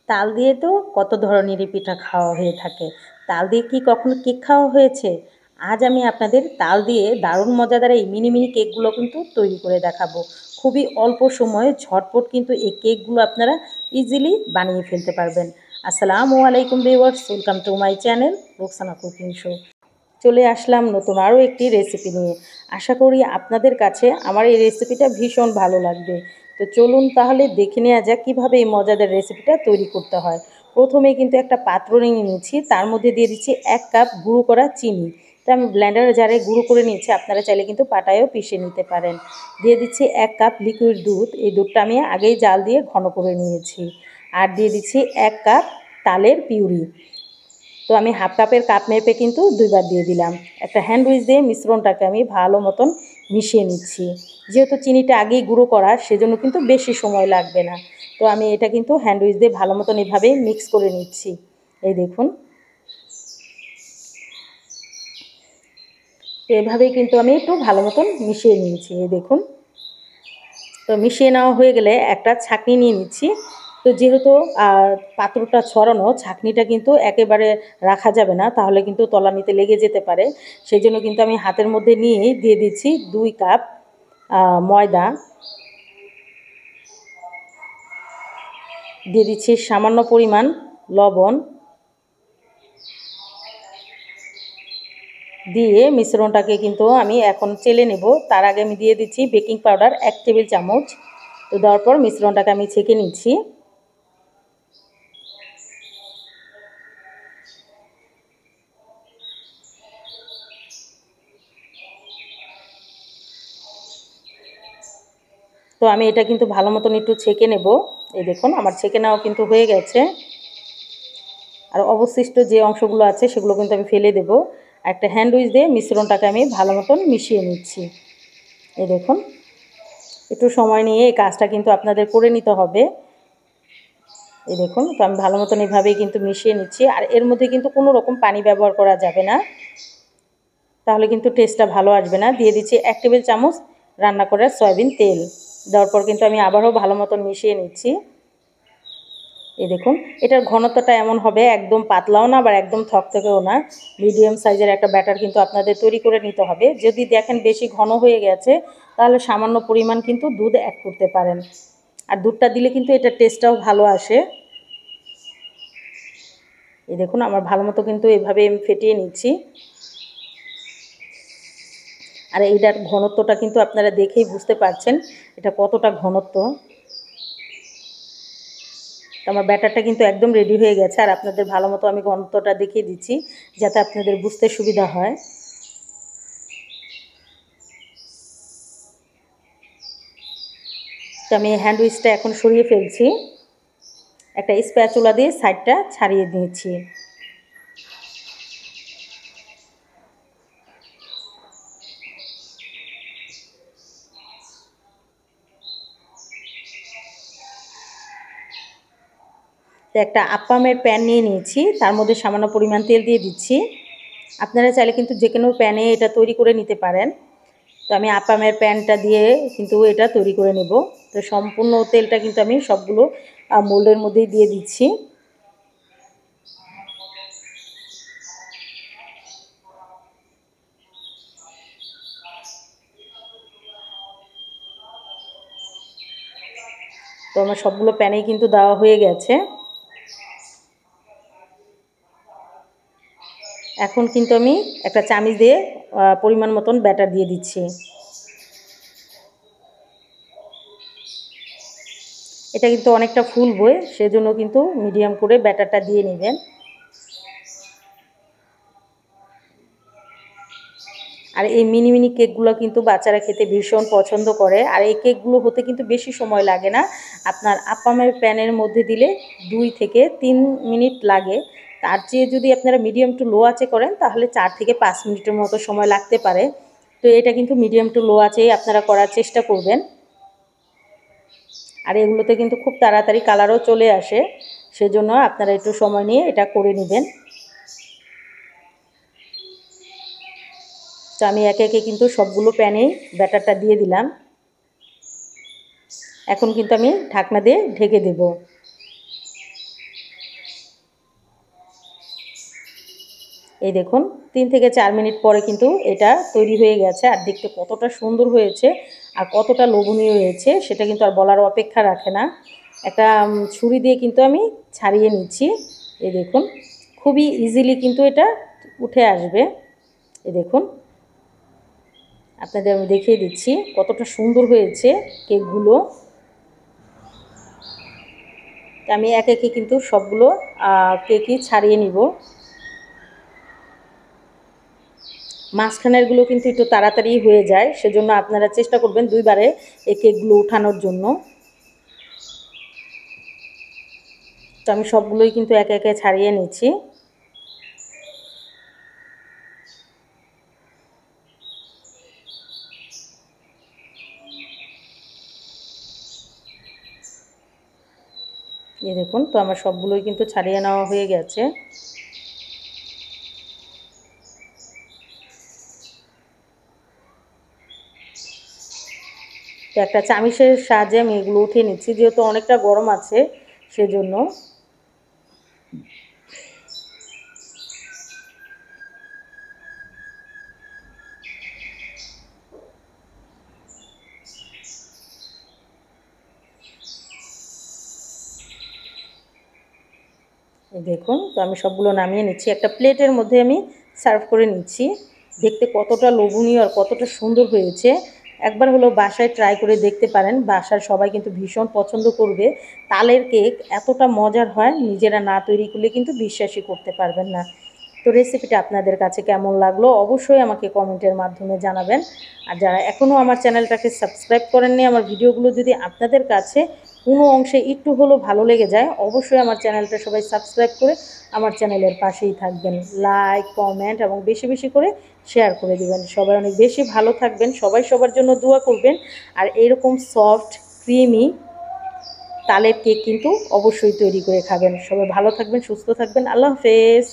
তাল দিয়ে তো কত ধরনেরই পিঠা খাওয়া হয়ে থাকে। তাল দিয়ে কি কখনো কেক খাওয়া হয়েছে? আজ আমি আপনাদের তাল দিয়ে দারুণ মজাদার এই মিনি মিনি কেকগুলো কিন্তু তৈরি করে দেখাবো। খুবই অল্প সময়ে ঝটপট কিন্তু এই কেকগুলো আপনারা ইজিলি বানিয়ে ফেলতে পারবেন। আসসালামু আলাইকুম viewers, welcome to my channel Roksana cooking show. চলে আসলাম নতুন আরও একটি রেসিপি নিয়ে। আশা করি আপনাদের কাছে আমার এই রেসিপিটা ভীষণ ভালো লাগবে। তো চলুন তাহলে দেখে নেওয়া যাক কীভাবে এই মজাদার রেসিপিটা তৈরি করতে হয়। প্রথমে কিন্তু একটা পাত্র নিয়ে নিচ্ছি, তার মধ্যে দিয়ে দিচ্ছি 1 কাপ গুঁড়ো করা চিনি। তো আমি ব্লেন্ডারে জারে গুঁড়ো করে নিচ্ছি, আপনারা চাইলে কিন্তু পাটায়ও পিষে নিতে পারেন। দিয়ে দিচ্ছি 1 কাপ লিকুইড দুধ, এই দুধটা আমি আগেই জাল দিয়ে ঘন করে নিয়েছি। আর দিয়ে দিচ্ছি 1 কাপ তালের পিউরি। তো আমি হাফ কাপের কাপ মেপে কিন্তু 2 বার দিয়ে দিলাম। একটা হ্যান্ড উইচ দিয়ে মিশ্রণটাকে আমি ভালো মতন মিশিয়ে নিচ্ছি। যেহেতু চিনিটা আগেই গুঁড়ো করা, সেজন্য কিন্তু বেশি সময় লাগবে না। তো আমি এটা কিন্তু হ্যান্ড উইচ দিয়ে ভালো মতন এভাবেই মিক্স করে নিচ্ছি। এই দেখুন, তো এভাবেই কিন্তু আমি একটু ভালো মতন মিশিয়ে নিয়েছি। এই দেখুন, তো মিশিয়ে নেওয়া হয়ে গেলে একটা ছাঁকনি নিয়ে নিচ্ছি। তো যেহেতু পাত্রটা ছড়ানো, ছাঁকনিটা কিন্তু একেবারে রাখা যাবে না, তাহলে কিন্তু তলানিতে লেগে যেতে পারে। সেই জন্য কিন্তু আমি হাতের মধ্যে নিয়েই দিয়ে দিচ্ছি 2 কাপ ময়দা, দিয়ে দিচ্ছি সামান্য পরিমাণ লবণ, দিয়ে মিশ্রণটাকে কিন্তু আমি এখন চেলে নেব। তার আগে আমি দিয়ে দিচ্ছি বেকিং পাউডার 1 টেবিল চামচ। তো দেওয়ার পর মিশ্রণটাকে আমি ছেঁকে নিচ্ছি। তো আমি এটা কিন্তু ভালো মতন একটু ছেঁকে নেব। এই দেখুন, আমার ছেঁকে নেওয়া কিন্তু হয়ে গেছে। আর অবশিষ্ট যে অংশগুলো আছে সেগুলো কিন্তু আমি ফেলে দেব। একটা হ্যান্ড উইচ দিয়ে মিশ্রণটাকে আমি ভালো মতন মিশিয়ে নিচ্ছি। এই দেখুন, একটু সময় নিয়ে এই কাজটা কিন্তু আপনাদের করে নিতে হবে। এই দেখুন, তো আমি ভালো মতন এভাবেই কিন্তু মিশিয়ে নিচ্ছি। আর এর মধ্যে কিন্তু কোনো রকম পানি ব্যবহার করা যাবে না, তাহলে কিন্তু টেস্টটা ভালো আসবে না। দিয়ে দিচ্ছি 1 টেবিল চামচ রান্না করা সয়াবিন তেল। দেওয়ার পর কিন্তু আমি আবারও ভালো মতন মিশিয়ে নিচ্ছি। এই দেখুন, এটার ঘনত্বটা এমন হবে, একদম পাতলাও না আবার একদম থকথকেও না, মিডিয়াম সাইজের একটা ব্যাটার কিন্তু আপনাদের তৈরি করে নিতে হবে। যদি দেখেন বেশি ঘন হয়ে গেছে, তাহলে সামান্য পরিমাণ কিন্তু দুধ অ্যাড করতে পারেন। আর দুধটা দিলে কিন্তু এটার টেস্টটাও ভালো আসে। এই দেখুন, আমার ভালো মতো কিন্তু এভাবে আমি ফেটিয়ে নিচ্ছি। আর এইটার ঘনত্বটা কিন্তু আপনারা দেখেই বুঝতে পারছেন এটা কতটা ঘনত্ব। আমার ব্যাটারটা কিন্তু একদম রেডি হয়ে গেছে। আর আপনাদের ভালো মতো আমি ঘনত্বটা দেখিয়ে দিচ্ছি, যাতে আপনাদের বুঝতে সুবিধা হয়। তো আমি হ্যান্ড উইচটা এখন সরিয়ে ফেলছি, একটা স্প্যাচুলা দিয়ে সাইডটা ছাড়িয়ে দিয়েছি। তো একটা আপ্পামের প্যান নিয়ে নিয়েছি, তার মধ্যে সামান্য পরিমাণ তেল দিয়ে দিচ্ছি। আপনারা চাইলে কিন্তু যে কোনো প্যানে এটা তৈরি করে নিতে পারেন। তো আমি আপ্পামের প্যানটা দিয়ে কিন্তু এটা তৈরি করে নেব। তো সম্পূর্ণ তেলটা কিন্তু আমি সবগুলো মোল্ডের মধ্যেই দিয়ে দিচ্ছি। তো আমার সবগুলো প্যানেই কিন্তু দেওয়া হয়ে গেছে। এখন কিন্তু আমি একটা চামিচ দিয়ে পরিমাণ মতন ব্যাটার দিয়ে দিচ্ছি। এটা কিন্তু অনেকটা ফুলবে, সেজন্য কিন্তু মিডিয়াম করে ব্যাটারটা দিয়ে নেবেন। আর এই মিনি মিনি কেকগুলো কিন্তু বাচ্চারা খেতে ভীষণ পছন্দ করে। আর এই কেকগুলো হতে কিন্তু বেশি সময় লাগে না। আপনার আপ্পামের প্যানের মধ্যে দিলে 2 থেকে 3 মিনিট লাগে। তার চেয়ে যদি আপনারা মিডিয়াম টু লো আঁচে করেন, তাহলে 4 থেকে 5 মিনিটের মতো সময় লাগতে পারে। তো এটা কিন্তু মিডিয়াম টু লো আঁচেই আপনারা করার চেষ্টা করবেন। আর এগুলোতে কিন্তু খুব তাড়াতাড়ি কালারও চলে আসে, সেজন্য আপনারা একটু সময় নিয়ে এটা করে নেবেন। তো আমি একে একে কিন্তু সবগুলো প্যানেই ব্যাটারটা দিয়ে দিলাম। এখন কিন্তু আমি ঢাকনা দিয়ে ঢেকে দেব। এই দেখুন 3 থেকে 4 মিনিট পরে কিন্তু এটা তৈরি হয়ে গেছে। আর দেখতে কতটা সুন্দর হয়েছে আর কতটা লোভনীয় হয়েছে সেটা কিন্তু আর বলার অপেক্ষা রাখে না। একটা ছুরি দিয়ে কিন্তু আমি ছাড়িয়ে নিচ্ছি। এই দেখুন খুবই ইজিলি কিন্তু এটা উঠে আসবে। এই দেখুন আপনাদের আমি দেখিয়ে দিচ্ছি কতটা সুন্দর হয়েছে কেকগুলো। আমি একে একে কিন্তু সবগুলো কেকই ছাড়িয়ে নিব। মাঝখানেরগুলো কিন্তু একটু তাড়াতাড়ি হয়ে যায়, সেজন্য আপনারা চেষ্টা করবেন 2 বারে এই কেকগুলো উঠানোর জন্য। তো আমি সবগুলোই কিন্তু একে একে ছাড়িয়ে নিচ্ছি। এই দেখুন তো আমার সবগুলোই কিন্তু ছাড়িয়ে নেওয়া হয়ে গেছে। তো একটা চামিচের সাহায্যে আমি এগুলো উঠিয়ে নিচ্ছি, যেহেতু অনেকটা গরম আছে সেজন্য। এই দেখুন তো আমি সবগুলো নামিয়ে নিচ্ছি, একটা প্লেটের মধ্যে আমি সার্ভ করে নিচ্ছি। দেখতে কতটা লোভনীয় আর কতটা সুন্দর হয়েছে, একবার হলো বাসায় ট্রাই করে দেখতে পারেন। বাসার সবাই কিন্তু ভীষণ পছন্দ করবে। তালের কেক এতটা মজার হয়, নিজেরা না তৈরি করলে কিন্তু বিশ্বাসই করতে পারবেন না। তো রেসিপিটা আপনাদের কাছে কেমন লাগলো অবশ্যই আমাকে কমেন্টের মাধ্যমে জানাবেন। আর যারা এখনও আমার চ্যানেলটাকে সাবস্ক্রাইব করেননি, আমার ভিডিওগুলো যদি আপনাদের কাছে কোনো অংশে একটু হলেও ভালো লেগে যায়, অবশ্যই আমার চ্যানেলটা সবাই সাবস্ক্রাইব করে আমার চ্যানেলের পাশেই থাকবেন। লাইক, কমেন্ট এবং বেশি বেশি করে শেয়ার করে দেবেন। সবাই অনেক বেশি ভালো থাকবেন, সবাই সবার জন্য দোয়া করবেন। আর এরকম সফট ক্রিমি তালের কেক কিন্তু অবশ্যই তৈরি করে খাবেন। সবাই ভালো থাকবেন, সুস্থ থাকবেন। আল্লাহ হাফেজ।